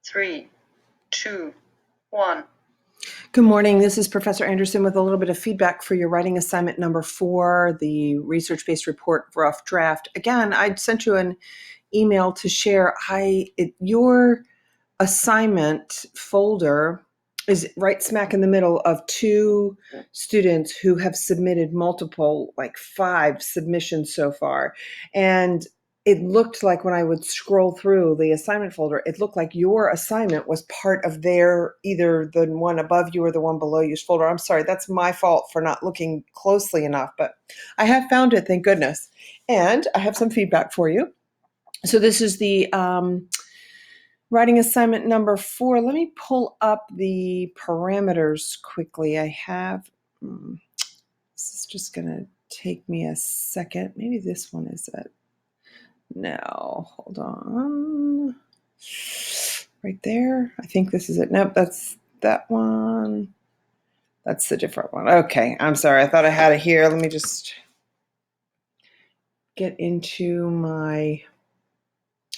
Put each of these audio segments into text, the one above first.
3, 2, 1. Good morning. This is Professor Anderson with a little bit of feedback for your writing assignment number 4, the research-based report rough draft. Again, I sent you an email to share. Your assignment folder is right smack in the middle of 2 students who have submitted multiple, like 5 submissions so far. And it looked like when I would scroll through the assignment folder, it looked like your assignment was part of their, either the one above you or the one below you's folder. I'm sorry, that's my fault for not looking closely enough, but I have found it, thank goodness. And I have some feedback for you. So this is the writing assignment number 4. Let me pull up the parameters quickly. I have, this is just going to take me a second. Maybe this one is it. No, hold on. Right there. I think this is it. Nope, that's that one. That's the different one. Okay, I'm sorry. I thought I had it here. Let me just get into my,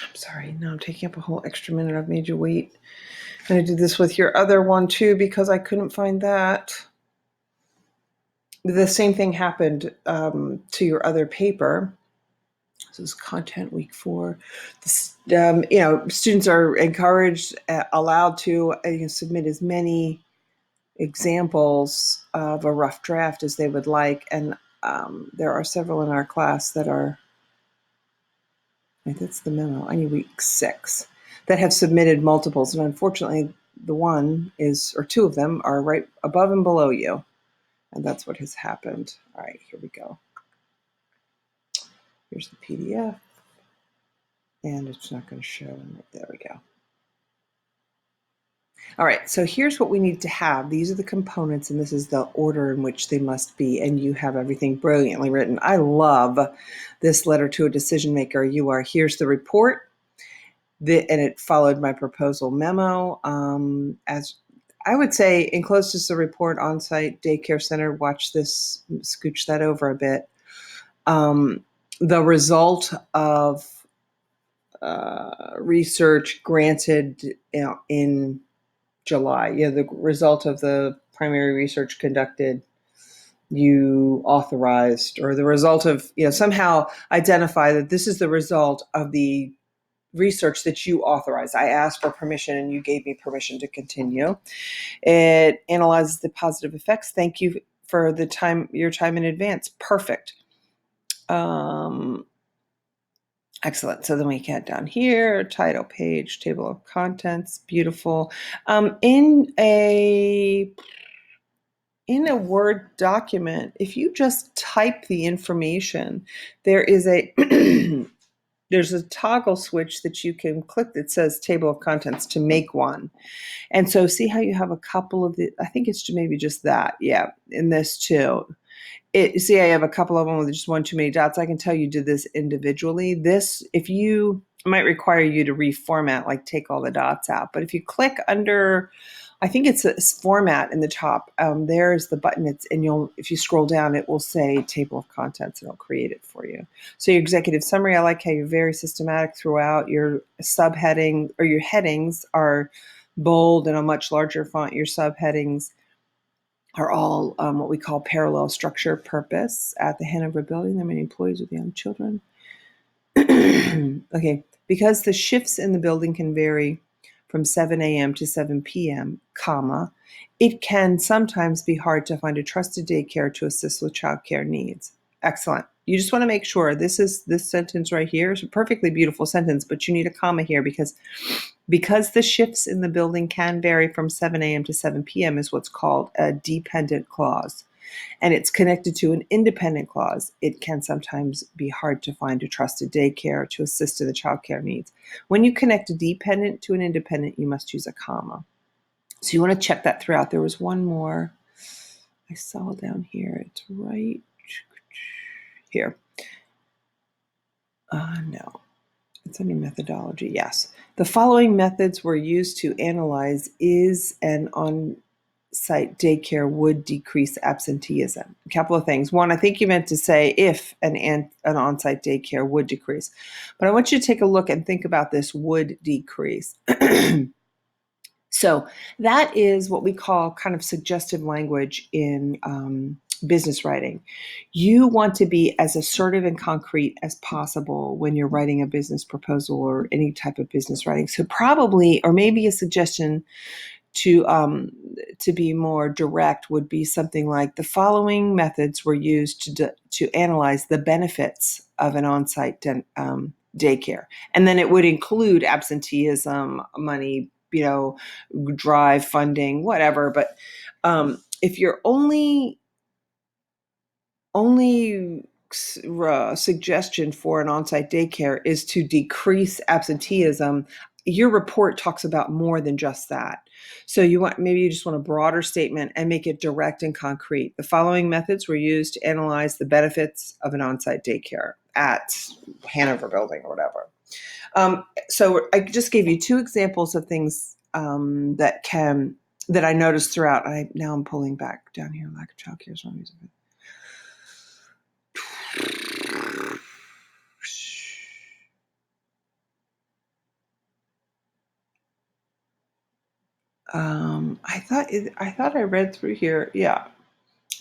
I'm sorry. No, I'm taking up a whole extra minute. I've made you wait. And I did this with your other one too because I couldn't find that. The same thing happened to your other paper. This is content week 4. This, students are encouraged, allowed to submit as many examples of a rough draft as they would like. And there are several in our class that are, that's the memo, I need week 6, that have submitted multiples. And unfortunately, the one is, or 2 of them are right above and below you. And that's what has happened. All right, here we go. Here's the PDF. And it's not going to show. There we go. All right, so here's what we need to have. These are the components, and this is the order in which they must be, and you have everything brilliantly written. I love this letter to a decision maker. You are, here's the report, and it followed my proposal memo. As I would say, enclosed is the report, on-site daycare center. Watch this, scooch that over a bit. The result of research granted in July, the result of the primary research conducted, you authorized, or the result of, somehow identify that this is the result of the research that you authorized. I asked for permission and you gave me permission to continue. It analyzes the positive effects. Thank you for the time, your time in advance. Perfect. Excellent. So then we get down here, title page, table of contents, beautiful. In a Word document, if you just type the information, there is a there's a toggle switch that you can click that says table of contents to make one. And so see how you have a couple of the, I think it's maybe just that. Yeah, in this too. See, I have a couple of them with just one too many dots. I can tell you did this individually. This, if you, it might require you to reformat, like take all the dots out. But if you click under, I think it's a format in the top, there's the button. If you scroll down, it will say table of contents and it'll create it for you. So your executive summary, I like how you're very systematic throughout. Your subheading, or your headings are bold in a much larger font. Your subheadings are all what we call parallel structure. Purpose: at the Hanover building, there are many employees with young children. Okay, because the shifts in the building can vary from 7 a.m. to 7 p.m., it can sometimes be hard to find a trusted daycare to assist with childcare needs. Excellent. You just want to make sure this sentence right here is a perfectly beautiful sentence, but you need a comma here because the shifts in the building can vary from 7 a.m. to 7 p.m. is what's called a dependent clause. And it's connected to an independent clause. It can sometimes be hard to find a trusted daycare to assist in the childcare needs. When you connect a dependent to an independent, you must use a comma. So you want to check that throughout. There was one more I saw down here. It's right here. No, it's under methodology. Yes. The following methods were used to analyze is an on-site daycare would decrease absenteeism. A couple of things. One, I think you meant to say if an on-site daycare would decrease. But I want you to take a look and think about this would decrease. So that is what we call kind of suggestive language in business writing. You want to be as assertive and concrete as possible when you're writing a business proposal or any type of business writing. So probably, or maybe a suggestion to be more direct would be something like the following methods were used to analyze the benefits of an on-site daycare, and then it would include absenteeism, money, drive funding, whatever. But if your only suggestion for an on-site daycare is to decrease absenteeism, your report talks about more than just that. So maybe you just want a broader statement and make it direct and concrete. The following methods were used to analyze the benefits of an on-site daycare at Hanover Building or whatever. So I just gave you two examples of things that I noticed throughout. Now I'm pulling back down here. Lack of childcare is one reason. I thought I read through here. Yeah.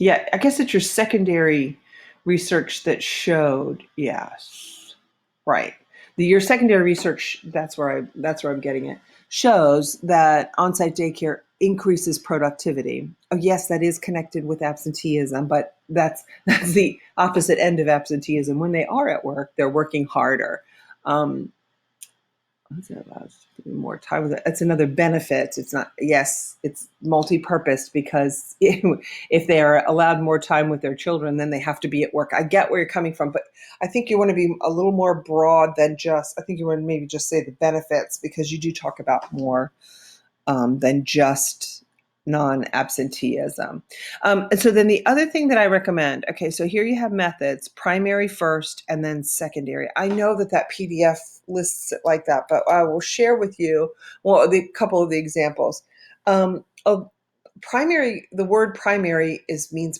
I guess it's your secondary research that showed. Yes, right. Your secondary research. That's where I'm getting it. Shows that on-site daycare increases productivity. Oh, yes, that is connected with absenteeism, but that's the opposite end of absenteeism. When they are at work, they're working harder. It allows more time with it. It's another benefit. It's not, yes, it's multi-purpose because if they are allowed more time with their children, then they have to be at work. I get where you're coming from, but I think you want to be a little more broad than I think you want to maybe just say the benefits, because you do talk about more than just non-absenteeism. And so then the other thing that I recommend, okay, so here you have methods, primary first and then secondary. I know that PDF lists it like that, but I will share with you, the couple of the examples. Of primary, the word primary means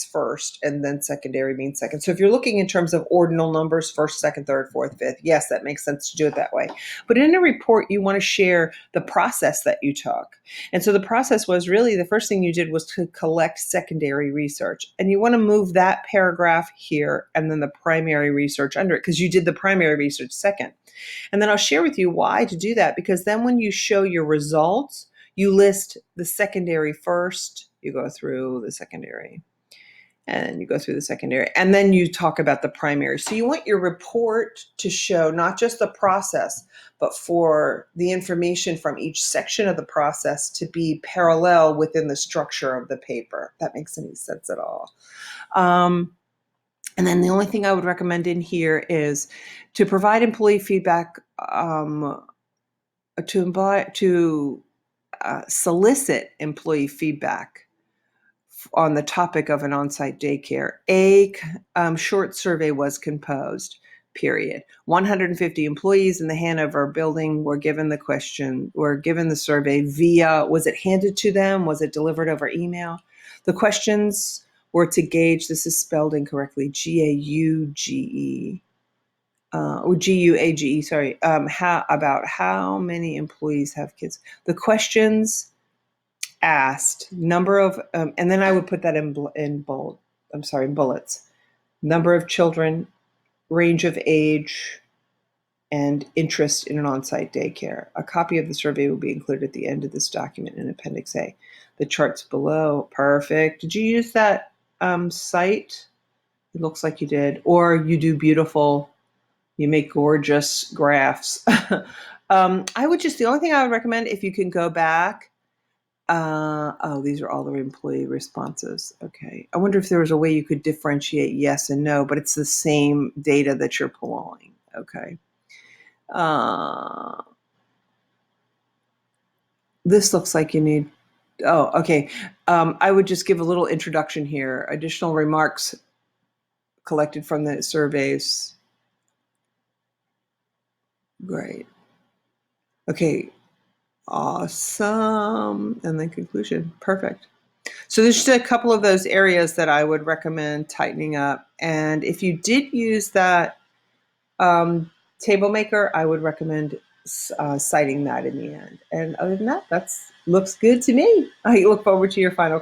first, and then secondary means second. So if you're looking in terms of ordinal numbers, first, second, third, fourth, fifth, yes, that makes sense to do it that way. But in a report, you want to share the process that you took. And so the process was really, the first thing you did was to collect secondary research. And you want to move that paragraph here and then the primary research under it, because you did the primary research second. And then I'll share with you why to do that, because then when you show your results, you list the secondary first, you go through the secondary, and you go through the secondary, and then you talk about the primary. So you want your report to show not just the process, but for the information from each section of the process to be parallel within the structure of the paper. If that makes any sense at all. And then the only thing I would recommend in here is to provide employee feedback, to solicit employee feedback on the topic of an on-site daycare. A short survey was composed, period. 150 employees in the Hanover building were given the survey via, was it handed to them? Was it delivered over email? The questions were to gauge, this is spelled incorrectly, G-A-U-G-E, or G-U-A-G-E, sorry, how many employees have kids. The questions asked, number of, and then I would put that in bullets. Number of children, range of age, and interest in an on-site daycare. A copy of the survey will be included at the end of this document in Appendix A. The charts below, perfect. Did you use that site? It looks like you did. Or you do beautiful, you make gorgeous graphs. The only thing I would recommend, if you can go back, these are all the employee responses. Okay. I wonder if there was a way you could differentiate yes and no, but it's the same data that you're pulling. Okay. This looks like you need, okay. I would just give a little introduction here. Additional remarks collected from the surveys. Great. Okay. Awesome. And then conclusion. Perfect. So there's just a couple of those areas that I would recommend tightening up. And if you did use that table maker, I would recommend citing that in the end. And other than that, looks good to me. I look forward to your final